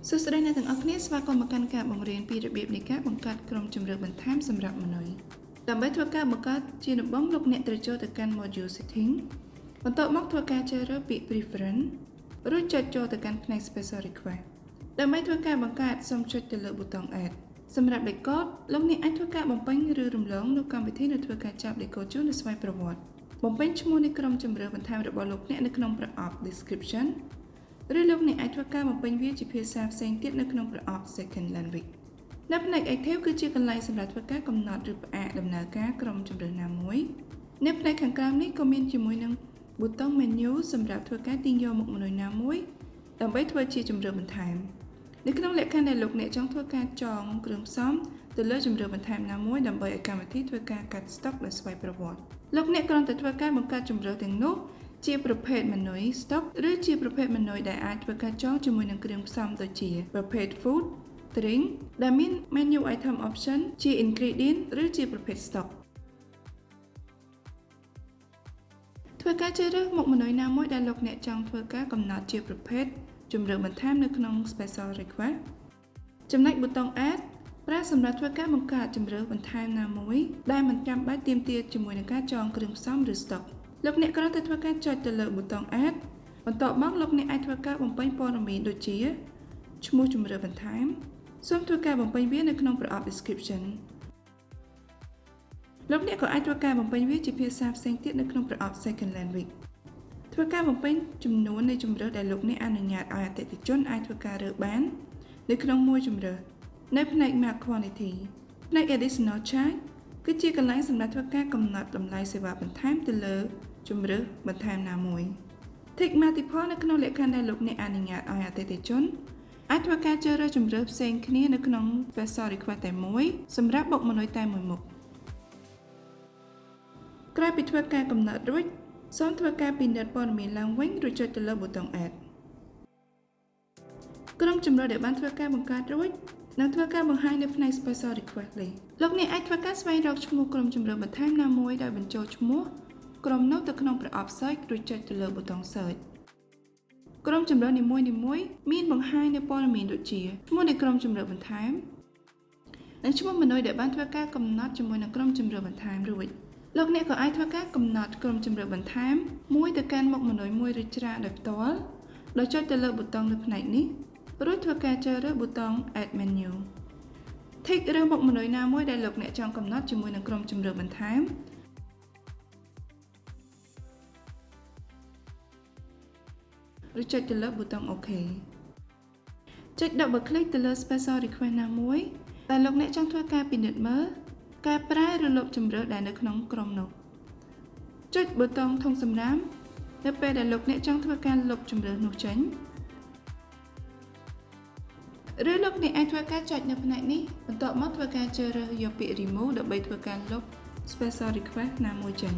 សួស្តីអ្នកទាំងអស់គ្នាស្វាគមន៍មកកាន់ការបង្រៀនពីរបៀបនៃការបង្កើតក្រុមជម្រើសបន្ថែមសម្រាប់មនុស្សដើម្បីធ្វើការបង្កើតជាដំបូងលោកអ្នកត្រូវចូលទៅកាន់ Module Setting បន្ទាប់មកធ្វើការជ្រើសរើសពាក្យ Preference រួចចុចចូលទៅកាន់ផ្នែក Special Request ដើម្បីធ្វើការបង្កើតសូមចុចទៅលើប៊ូតុង Add សម្រាប់ Decode លោកអ្នកអាចធ្វើការបំពេញឬរំលងនៅកម្មវិធីនៅធ្វើការចាប់ Decode ជូនឬស្វ័យប្រវត្តិបំពេញឈ្មោះនៃក្រុមជម្រើសបន្ថែមរបស់លោកអ្នកនៅក្នុងប្រអប់ Description ឬលោកអ្នកអាចធ្វើការបំពេញវាជាភាសាផ្សេងទៀតនៅក្នុងប្រអប់ Second Language នៅផ្នែក Active គឺជាកន្លែងសម្រាប់ធ្វើការកំណត់ឬផ្អាកដំណើរការក្រុមជម្រើសណាមួយនៅផ្នែកខាងក្រោមនេះក៏មានជាមួយនឹងប៊ូតុង Menu សម្រាប់ធ្វើការទាញយកមុខមនុស្សណាមួយដើម្បីធ្វើជាជម្រើសបន្ថែមនៅក្នុងលក្ខខណ្ឌដែលលោកអ្នកចង់ធ្វើការចងគ្រឿងផ្សំទៅលើជម្រើសបន្ថែមណាមួយដើម្បីឲ្យកម្មវិធីធ្វើការកាត់ Stock ដោយស្វ័យប្រវត្តិលោកអ្នកគ្រាន់តែធ្វើការបង្កើតជម្រើសទាំងនោះជាប្រភេទម៉ឺនុយ stock ឬជាប្រភេទម៉ឺនុយដែលអាចធ្វើការចងជាមួយនឹងគ្រឿងផ្សំដូចជាប្រភេទ food drink ដែលមាន menu item option ជា ingredient ឬជាប្រភេទ stock ធ្វើការជ្រើសរើសមុខម៉ឺនុយណាមួយដែលលោកអ្នកចង់ធ្វើការកំណត់ជាប្រភេទជម្រើសបន្ថែមនៅក្នុង special request ចំណែកប៊ូតុង add ប្រើសម្រាប់ធ្វើការបង្កើតជម្រើសបន្ថែមណាមួយដែលមិនចាំបាច់ទាមទារជាមួយនឹងការចងគ្រឿងផ្សំឬ stockលោកអ្នកគ្រាន់តែធ្វើការចុចទៅលើប៊ូតុង Add បន្ទាប់មកលោកអ្នកអាចធ្វើការបំពេញព័ត៌មានដូចជាឈ្មោះជម្រើសបន្ថែមសូមធ្វើការបំពេញវានៅក្នុងប្រអប់ Description លោកអ្នកក៏អាចធ្វើការបំពេញវាជាភាសាផ្សេងទៀតនៅក្នុងប្រអប់ Second Language ធ្វើការបំពេញចំនួននៃជម្រើសដែលលោកអ្នកអនុញ្ញាតឲ្យអតិថិជនអាចធ្វើការរើសបាននៅក្នុងមួយជម្រើសនៅផ្នែក Mark Quantity ផ្នែក Additional Charge គឺជាកន្លែងសម្រាប់ធ្វើការកំណត់តម្លៃសេវាបន្ថែមទៅលើជម្រើសបន្ថែមណាមួយ Tick Multiple នៅក្នុងលក្ខខណ្ឌដែលលោកអ្នកអនុញ្ញាតឲ្យអតិថិជនអាចធ្វើការជ្រើសរើសជម្រើសផ្សេងគ្នានៅក្នុង Special Request តែមួយសម្រាប់បុគ្គលិកតែមួយមុខក្រោយពីធ្វើការកំណត់រួចសូមធ្វើការពិនិត្យព័ត៌មានឡើងវិញរួចចុចទៅលើប៊ូតុង Add ក្រុមជម្រើសដែលបានធ្វើការបង្កើតរួចនឹងធ្វើការបង្ហាញនៅផ្នែក Special Request List លោកអ្នកអាចធ្វើការស្វែងរកឈ្មោះក្រុមជម្រើសបន្ថែមណាមួយដោយបញ្ចូលឈ្មោះក្រុមនោះទៅក្នុងប្រអប់ Search រួចចុចទៅលើប៊ូតុង Search ក្រុមជម្រើសនីមួយៗមានបង្ហាញនៅព័ត៌មានដូចជាឈ្មោះនៃក្រុមជម្រើសបន្ថែមនិងឈ្មោះម៉ឺនុយដែលបានធ្វើការកំណត់ជាមួយនឹងក្រុមជម្រើសបន្ថែមរួចលោកអ្នកក៏អាចធ្វើការកំណត់ក្រុមជម្រើសបន្ថែមមួយទៅកាន់មុខម៉ឺនុយមួយឬច្រើនដោយផ្ទាល់ដោយចុចទៅលើប៊ូតុងនៅផ្នែកនេះរួចធ្វើការជ្រើសរើសប៊ូតុង Add Menu Tick រើសមុខម៉ឺនុយណាមួយដែលលោកអ្នកចង់កំណត់ជាមួយនឹងក្រុមជម្រើសបន្ថែមឬចុចទៅលើប៊ូតុង OK ចុច Double Click ទៅលើ Special Request ណាមួយដែលលោកអ្នកចង់ធ្វើការពិនិត្យមើលការប្រែឬលុបជម្រើសដែលនៅក្នុងក្រុមនោះចុចប៊ូតុងធុងសំរាមនៅពេលដែលលោកអ្នកចង់ធ្វើការលុបជម្រើសនោះចេញឬលោកអ្នកអាចធ្វើការចុចនៅផ្នែកនេះបន្ទាប់មកធ្វើការជ្រើសរើសយកពាក្យ Remove ដើម្បីធ្វើការលុប Special Request ណាមួយចេញ